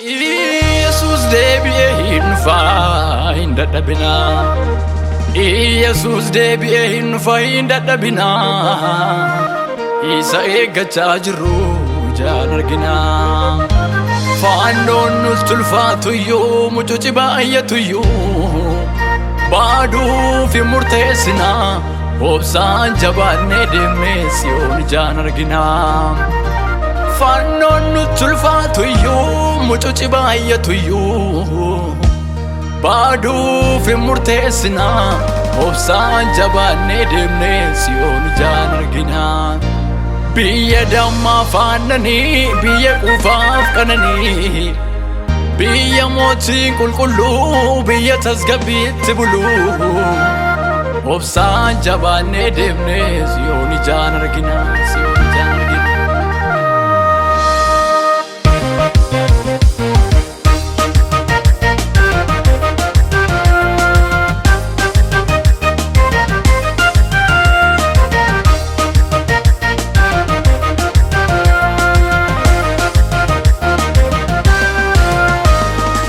Yesus deebi'ee hin dhufaa hin dadhabinaa. Yesus deebi'ee hin dhufaa hin dadhabinaa. Isa eeggachaa jirru jaan arginaa. Faannoon nutti ulfaatuyyuu mucuci baay'atuyyuu baaduuf hin murteessinaa. Obsaan jabaannee deemnee Siyoon jaan arginaa. Faannoon nutti ulfaatuyyuu mucuci baay'atuyyuu baaduuf hin murteessinaa. Obsaan jabaannee deemnee Siyoon jaan arginaa. Biyya dammaa faannanii biyya quufaaf qananii biyya mootiin qulqulluu biyya tasgabbiitti buluu. Obsaan jabaannee deemnee Siyoon jaan arginaa. Siyoon jaan arginaa.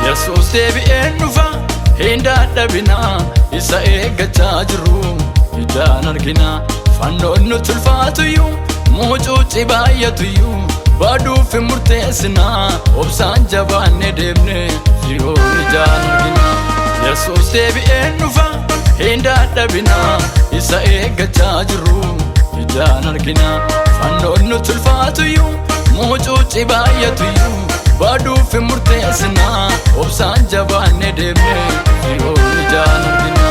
Yesus deebi'ee dhufaa hin dadhabinaa. Isa eeggachaa jirru ijaan arginaa. Faannoon nutti ulfaatuyyuu mucuci baay'atuyyuu baaduuf hin murteessinaa. Obsaan jabaannee deemnee Siyoon ijaan arginaa. Yesus deebi'ee dhufaa hin dadhabinaa. Isa eeggachaa jirru ijaan arginaa. Faannoon nutti ulfaatuyyuu mucuci baay'atuyyuu baaduuf hin murteessinaa. Obsaan jabaannee deemnee Siyoon ijaan arginaa.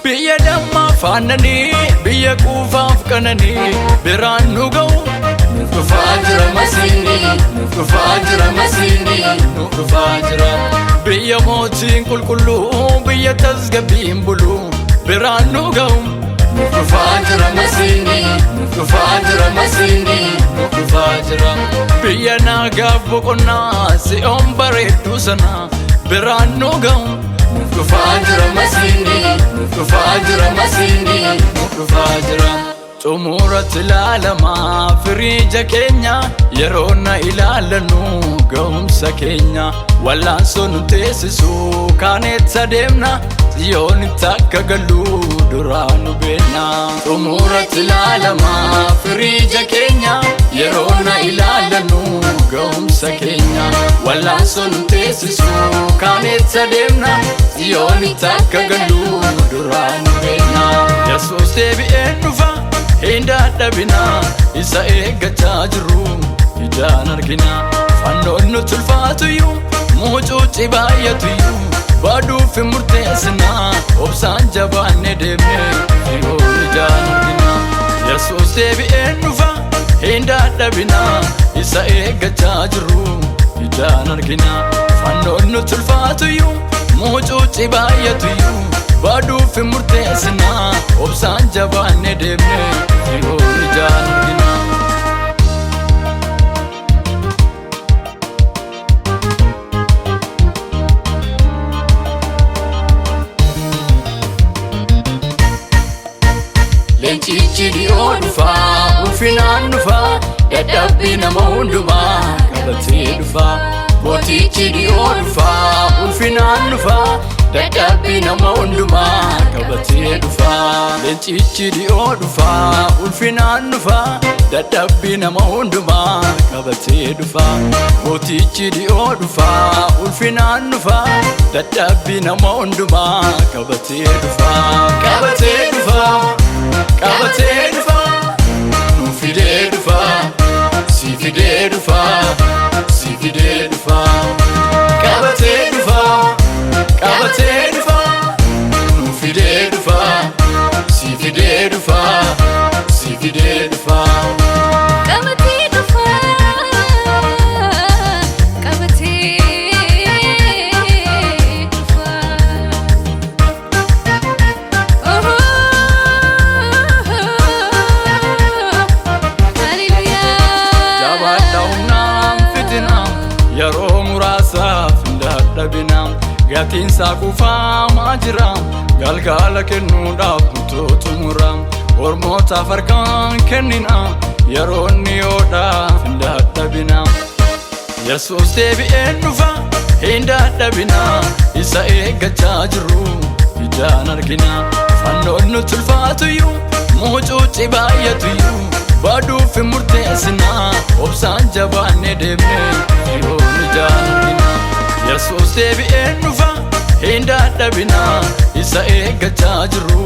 Biyya dammaa faannanii biyya quufaaf qananii biraan nu ga'u. Nuuf dhufaa jira Masiihni, nuuf dhufaa jira Masiihni, nuuf dhufaa jira. Biyya mootiin qulqulluu biyya tasgabbiin buluu biraan nu ga'u. Nuuf dhufaa jira Masiihni, nuuf dhufaa jira Masiihni, nuuf dhufaa jira. Biyya naagaaf boqonnaa Siyoon bareedduu sana biraan nu ga'u. Nuuf dhufaa jira Masiihni, nuuf dhufaa jira Masiihni, nuuf dhufaa jira. Xumuratti ilaalamaa firiija keenya yeroo na ilaalannu ga'umsa keenya. Wallaansoo nu teessisu kaaneessa deemna Siyoonitti akka gallu duraa nu beekna. Xumuratti ilaalamaa firiija keenya yeroo na ilaalannu ga'umsa keenya. Wallaansoo nu teessisu kaaneessa deemna Siyoonitti akka gallu duraa nu beekna. Yesus deebi'ee dhufaa hin dadhabinaa. Isa eeggachaa jirru ijaan arginaa. Faannoon nutti ulfaatuyyuu mucuci baay'atuyyuu baaduuf hin murteessinaa. Obsaan jabaannee deemnee Siyoon ijaan arginaa. Yesus deebi'ee dhufaa hin dadhabinaa. Isa eeggachaa jirru ijaan arginaa. Faannoon nutti ulfaatuyyuu mucuci baay'atuyyuu baaduuf hin murteessinaa. Obsaan jabaannee deemnee Siyoon ijaan arginaa. Leencichi dhiyoo dhufaa ulfinaan dhufaa dadhabbii nama hundumaa qabatee dhufaa. Mootichi dhiyoo dhufaa ulfinaan dhufaa dadhabbii nama hundumaa qabatee dhufaa. Leencichi dhiyoo dhufaa ulfinaan dhufaa dadhabbii nama hundumaa qabatee dhufaa. Mootichi dhiyoo dhufaa ulfinaan dhufaa dadhabbii nama hundumaa qabatee dhufaa. Qabatee dhufaa, qabatee dhufaa, nu fidee dhufaa, si fidee dhufaa, si fidee dhufaa. Qabatee dhufaa, qabatee dhufaa, nu fidee dhufaa, si fidee dhufaa, si fidee dhufaa. Qabatee dhufaa, qabatee dhufaa. Gaatiinsaa kuufaamaa jira galgala kennuudhaaf butuutu mura ormootaaf harkaan kennina yeroonni yoodhaaf hin dadhabina Yesuus deebi'ee dhufa hin dadhabina isa eeggachaa jirru ijaan argina fannoon nutti ulfaatuyyuu muucuuci baay'atuyyuu baaduuf hin murteessina obsaan jabaannee deemne yeroon ijaan argina Yesuus deebi'ee dhufa hin dadhabina isa eeggachaa jirru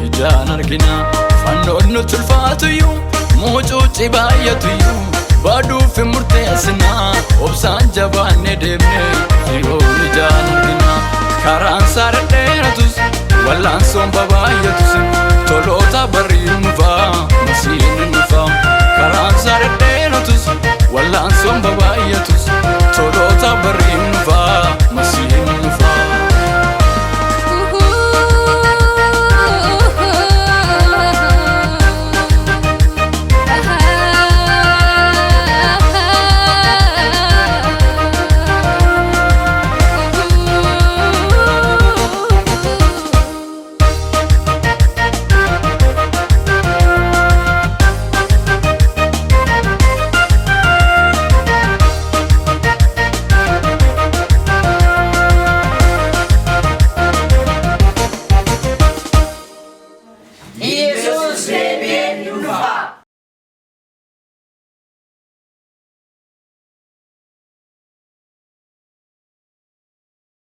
ijaan argina fannoon nutti ulfaatuyyuu muucuuci baay'atuyyuu baaduuf hin murteessina obsaan jabaannee deemne yeroon ijaan argina karaan isaa dhedheeratus wal'aansoon babaayyatus toloota barrii nuufaa masiin